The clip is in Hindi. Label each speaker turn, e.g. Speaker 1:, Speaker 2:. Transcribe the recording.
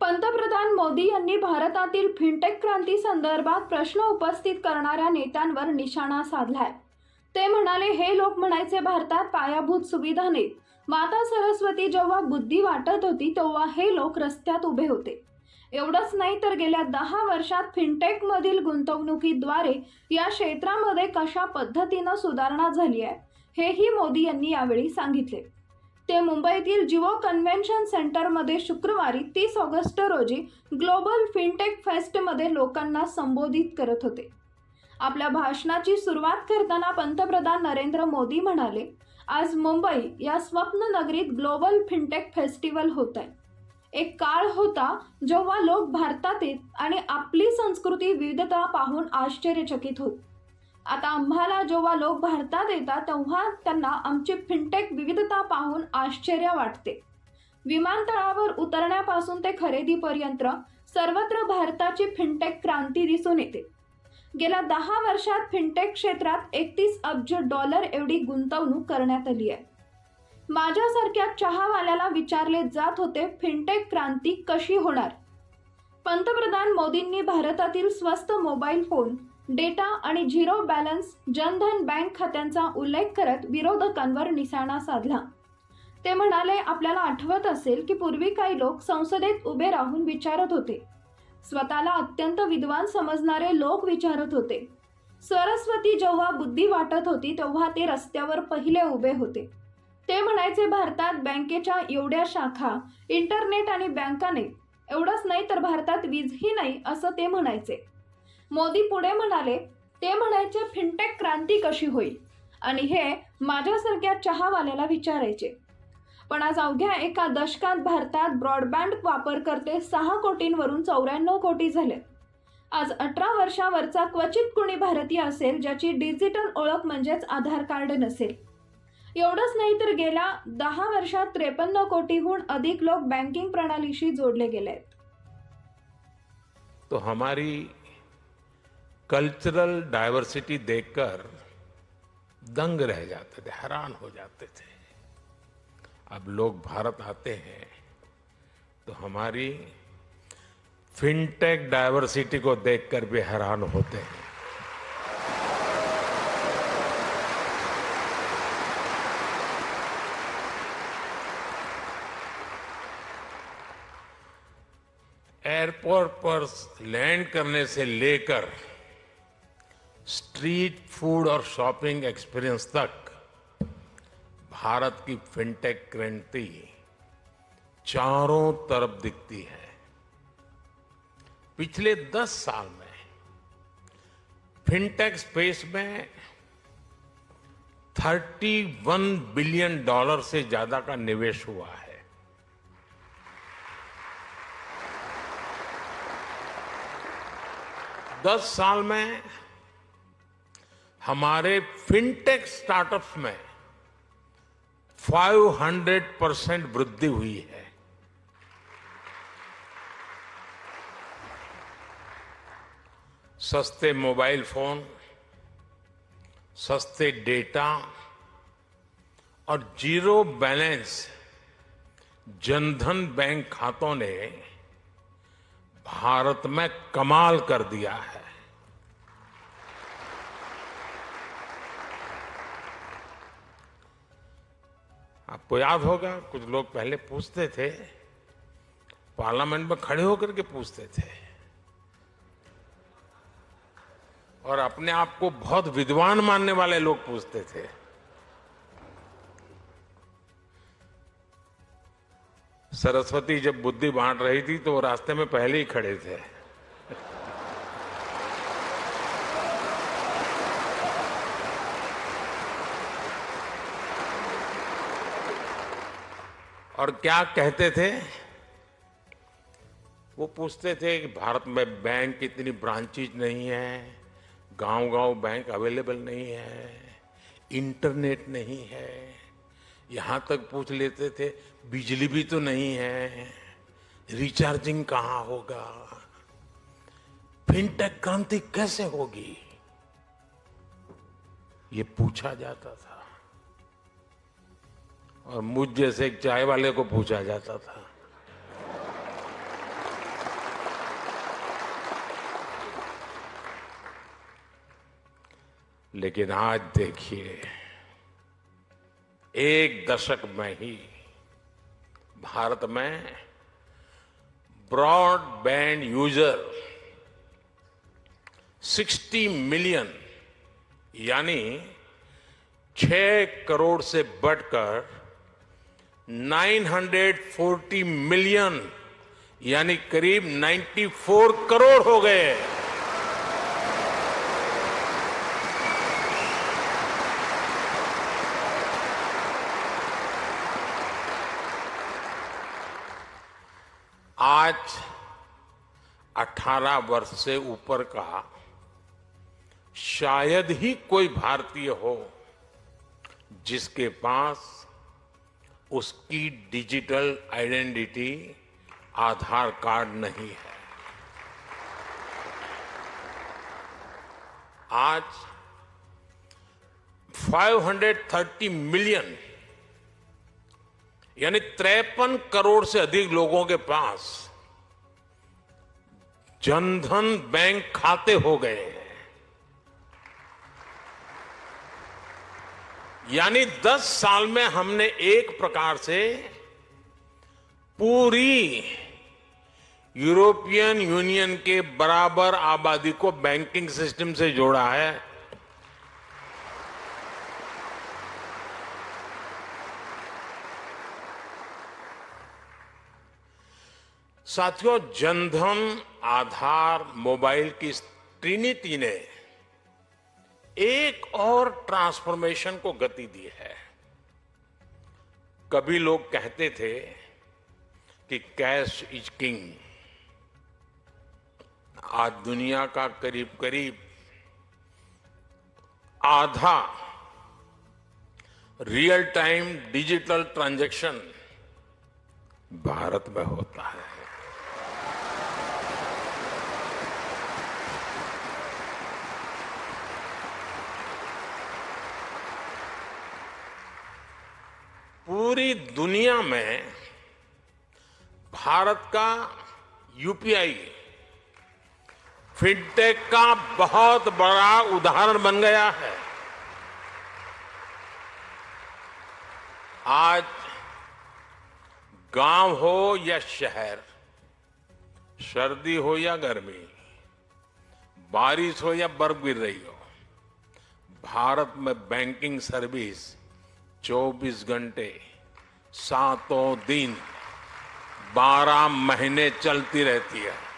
Speaker 1: पंतप्रधान मोदी यांनी भारतातील फिनटेक क्रांती संदर्भात प्रश्न उपस्थित करणाऱ्या नेत्यांवर निशाणा साधलाय। ते म्हणाले, हे लोक म्हणायचे भारतात पायाभूत सुविधा नाहीत। माता सरस्वती जेव्हा बुद्धी वाटत होती तेव्हा हे लोक रस्त्यात उभे होते। एवढंच नाही तर गेल्या 10 वर्षात फिनटेक मधील गुंतवणुकीद्वारे या क्षेत्रामध्ये कशा पद्धतीने सुधारणा झाली आहे हेही मोदी यांनी यावेळी सांगितले। ते मुंबईतील जिओ कन्व्हेन्शन सेंटरमध्ये शुक्रवारी 30 ऑगस्ट रोजी ग्लोबल फिनटेक फेस्टमध्ये लोकांना संबोधित करत होते। आपल्या भाषणाची सुरुवात करताना पंतप्रधान नरेंद्र मोदी म्हणाले, आज मुंबई या स्वप्न नगरीत ग्लोबल फिनटेक फेस्टिवल होत आहे। एक काळ होता जेव्हा लोक भारतात येत आणि आपली संस्कृती विविधता पाहून आश्चर्यचकित होत। आता आम्हाला जेव्हा लोक भारतात येतात तेव्हा त्यांना आमची फिनटेक विविधता पाहून आश्चर्य वाटते। विमानतळावर उतरण्यापासून ते खरेदीपर्यंत सर्वत्र भारताची फिनटेक क्रांती दिसून येते। गेल्या 10 वर्षात फिनटेक क्षेत्रात 31 अब्ज डॉलर एवढी गुंतवणूक करण्यात आली आहे। माझ्यासारख्या चहावाल्याला विचारले जात होते, फिनटेक क्रांती कशी होणार? पंतप्रधान मोदींनी भारतातील स्वस्त मोबाईल फोन, डेटा आणि झिरो बॅलन्स जनधन बँक खात्यांचा उल्लेख करत विरोधकांवर निशाणा साधला। ते म्हणाले, आपल्याला आठवत असेल की पूर्वी काही लोक संसदेत उभे राहून विचारत होते। स्वतःला अत्यंत विद्वान समजणारे लोक विचारत होते। सरस्वती जेव्हा बुद्धी वाटत होती तेव्हा ते रस्त्यावर पहिले उभे होते। ते म्हणायचे भारतात बँकेच्या एवढ्या शाखा, इंटरनेट आणि बँका नाही। एवढंच नाही तर भारतात वीजही नाही असं ते म्हणायचे। मोदी पुढे म्हणाले, ते म्हणायचे फिनटेक क्रांती कशी होईल आणि हे माझ्यासारख्या चहावाल्याला विचारायचे। पण आज अवघ्या एका दशकात भारतात ब्रॉडबँड वापरकर्ते 6 कोटींवरून 94 कोटी झाले। आज 18 वर्षावरचा क्वचित कोणी भारतीय असेल ज्याची डिजिटल ओळख म्हणजेच आधार कार्ड नसेल। एवढंच नाही तर गेल्या 10 वर्षात 53 कोटीहून अधिक लोक बँकिंग प्रणालीशी जोडले गेले आहेत।
Speaker 2: तो हमारी कल्चरल डाइवर्सिटी देखकर दंग रह जाते थे, हैरान हो जाते थे। अब लोग भारत आते हैं तो हमारी फिनटेक डाइवर्सिटी को देखकर भी हैरान होते हैं। एयरपोर्ट पर लैंड करने से लेकर स्ट्रीट फूड और शॉपिंग एक्सपीरियंस तक भारत की फिनटेक क्रांति चारों तरफ दिखती है। पिछले 10 साल में फिनटेक स्पेस में $31 बिलियन से ज्यादा का निवेश हुआ है। दस साल में हमारे फिनटेक स्टार्टअप्स में 500% वृद्धि हुई है। सस्ते मोबाइल फोन, सस्ते डेटा और जीरो बैलेंस जनधन बैंक खातों ने भारत में कमाल कर दिया है। आपको याद होगा, कुछ लोग पहले पूछते थे, पार्लियामेंट में खड़े होकर के पूछते थे और अपने आप को बहुत विद्वान मानने वाले लोग पूछते थे। सरस्वती जब बुद्धि बांट रही थी तो वो रास्ते में पहले ही खड़े थे। और क्या कहते थे? वो पूछते थे कि भारत में बैंक इतनी ब्रांचेज नहीं है, गांव-गांव बैंक अवेलेबल नहीं है, इंटरनेट नहीं है। यहां तक पूछ लेते थे, बिजली भी तो नहीं है, रिचार्जिंग कहां होगा, फिनटेक क्रांति कैसे होगी, ये पूछा जाता था। और मुझ जैसे एक चाय वाले को पूछा जाता था। लेकिन आज देखिए, एक दशक में ही भारत में ब्रॉडबैंड यूजर 60 मिलियन यानी 6 करोड़ से बढ़कर 940 मिलियन यानी करीब 94 करोड़ हो गए। आज 18 वर्ष से ऊपर का शायद ही कोई भारतीय हो जिसके पास उसकी डिजिटल आइडेंटिटी आधार कार्ड नहीं है। आज 530 मिलियन यानी 53 करोड़ से अधिक लोगों के पास जनधन बैंक खाते हो गए हैं। यानी 10 साल में हमने एक प्रकार से पूरी यूरोपियन यूनियन के बराबर आबादी को बैंकिंग सिस्टम से जोड़ा है। साथियों, जनधन, आधार, मोबाइल की इस ट्रिनिटी ने एक और ट्रांसफॉर्मेशन को गति दी है। कभी लोग कहते थे कि कैश इज किंग। आज दुनिया का करीब करीब आधा real time digital transaction Bharat में होता है। पूरी दुनिया में भारत का यूपीआई फिनटेक का बहुत बड़ा उदाहरण बन गया है। आज गांव हो या शहर, सर्दी हो या गर्मी, बारिश हो या बर्फ गिर रही हो, भारत में बैंकिंग सर्विस 24 घंटे 7 दिन 12 महीने चलती रहती है।